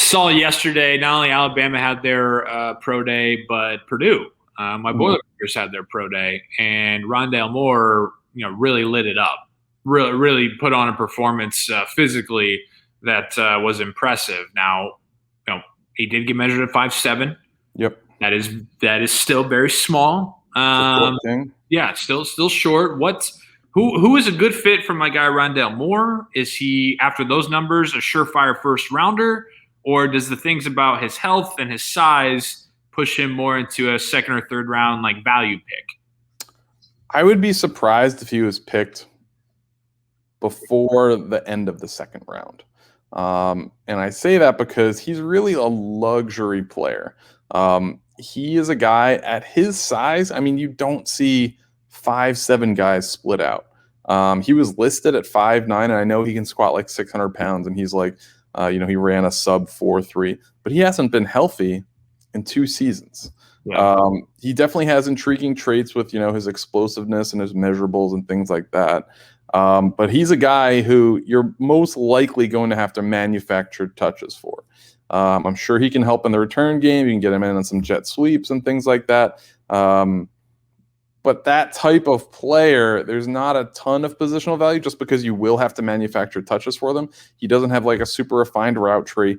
saw yesterday, not only Alabama had their pro day, but Purdue, my Boilermakers had their pro day, and Rondale Moore, really lit it up. Really put on a performance physically that was impressive. Now, he did get measured at 5'7". Yep. That is still very small. Yeah, still short. Who is a good fit for my guy Rondale Moore? Is he, after those numbers, a surefire first rounder, or does the things about his health and his size push him more into a second or third round value pick? I would be surprised if he was picked before the end of the second round. And I say that because he's really a luxury player. He is a guy at his size. I mean, you don't see 5'7" guys split out. He was listed at 5'9", and I know he can squat like 600 pounds, and he's like, he ran a sub 4.3, but he hasn't been healthy in 2 seasons. Yeah. He definitely has intriguing traits with, his explosiveness and his measurables and things like that. But he's a guy who you're most likely going to have to manufacture touches for. I'm sure he can help in the return game. You can get him in on some jet sweeps and things like that. But that type of player, there's not a ton of positional value just because you will have to manufacture touches for them. He doesn't have like a super refined route tree.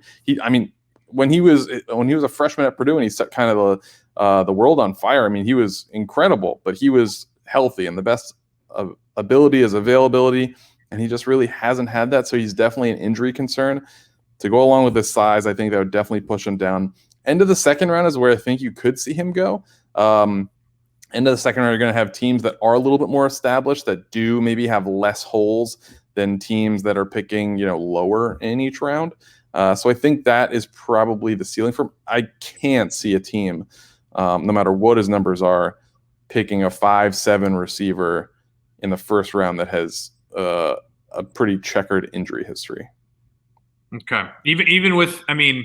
When he was a freshman at Purdue and he set kind of the world on fire, I mean, he was incredible, but he was healthy, and the best ability is availability, and he just really hasn't had that. So he's definitely an injury concern. To go along with his size, I think that would definitely push him down. End of the second round is where I think you could see him go. End of the second round, you're going to have teams that are a little bit more established that do maybe have less holes than teams that are picking, lower in each round. So I think that is probably the ceiling for him. I can't see a team, no matter what his numbers are, picking a 5'7" receiver in the first round that has a pretty checkered injury history. Okay. Even with, you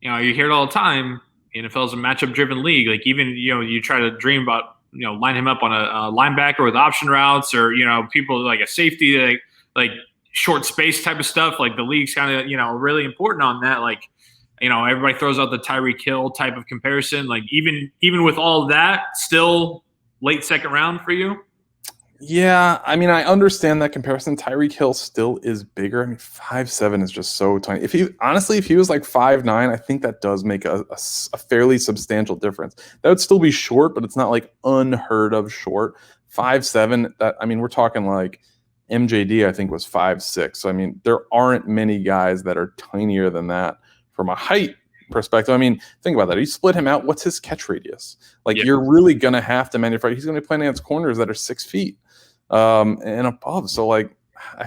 hear it all the time, NFL is a matchup-driven league. Like, even, you try to dream about, line him up on a linebacker with option routes, or, people like a safety, like short space type of stuff. Like, the league's kind of, really important on that. Like, everybody throws out the Tyreek Hill type of comparison. Like, even with all of that, still late second round for you? Yeah, I understand that comparison. Tyreek Hill still is bigger. 5'7" is just so tiny. If he was like 5'9", I think that does make a fairly substantial difference. That would still be short, but it's not like unheard of short. 5'7", we're talking like MJD, I think, was 5'6". So, there aren't many guys that are tinier than that from a height perspective. Think about that. You split him out. What's his catch radius? You're really going to have to manufacture. He's going to be playing against corners that are 6 feet and above. So, I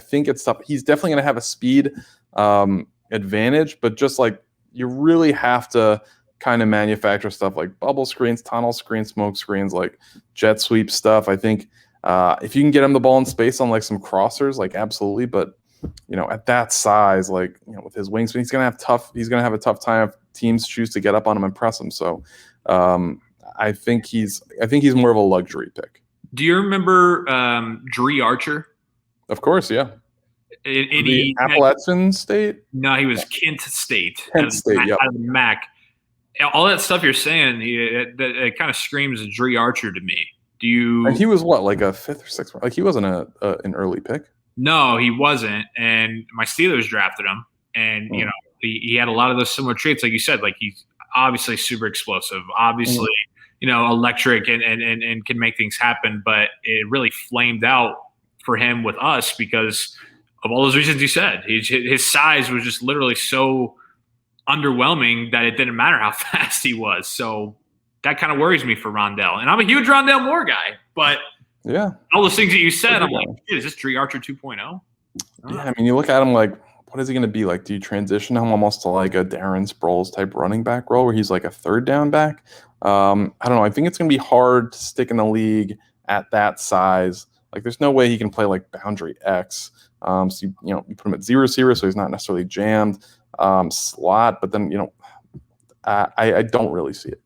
think it's tough. He's definitely going to have a speed advantage, but just you really have to kind of manufacture stuff like bubble screens, tunnel screens, smoke screens, like jet sweep stuff. I think if you can get him the ball in space on some crossers, absolutely. But at that size, with his wingspan, he's going to have a tough time if teams choose to get up on him and press him. So I think he's more of a luxury pick. Do you remember Dree Archer? Of course, yeah. The Appalachian State? No, he was Kent State. Kent State, yeah. Out of the MAC. All that stuff you're saying, it kind of screams Dree Archer to me. And he was what, like a 5th or 6th? He wasn't an early pick. No, he wasn't. And my Steelers drafted him. And, he had a lot of those similar traits. Like you said, he's obviously super explosive, obviously, electric and can make things happen. But it really flamed out for him with us because of all those reasons you said. His size was just literally so underwhelming that it didn't matter how fast he was. So that kind of worries me for Rondale. And I'm a huge Rondale Moore guy. But yeah, all those things that you said, I'm like, is this Dree Archer 2.0? Yeah, you look at him what is he going to be like? Do you transition him almost to a Darren Sproles type running back role where he's a third down back? I don't know. I think it's going to be hard to stick in the league at that size. There's no way he can play boundary X. So you put him at 0 receiver, so he's not necessarily jammed slot. But then I don't really see it.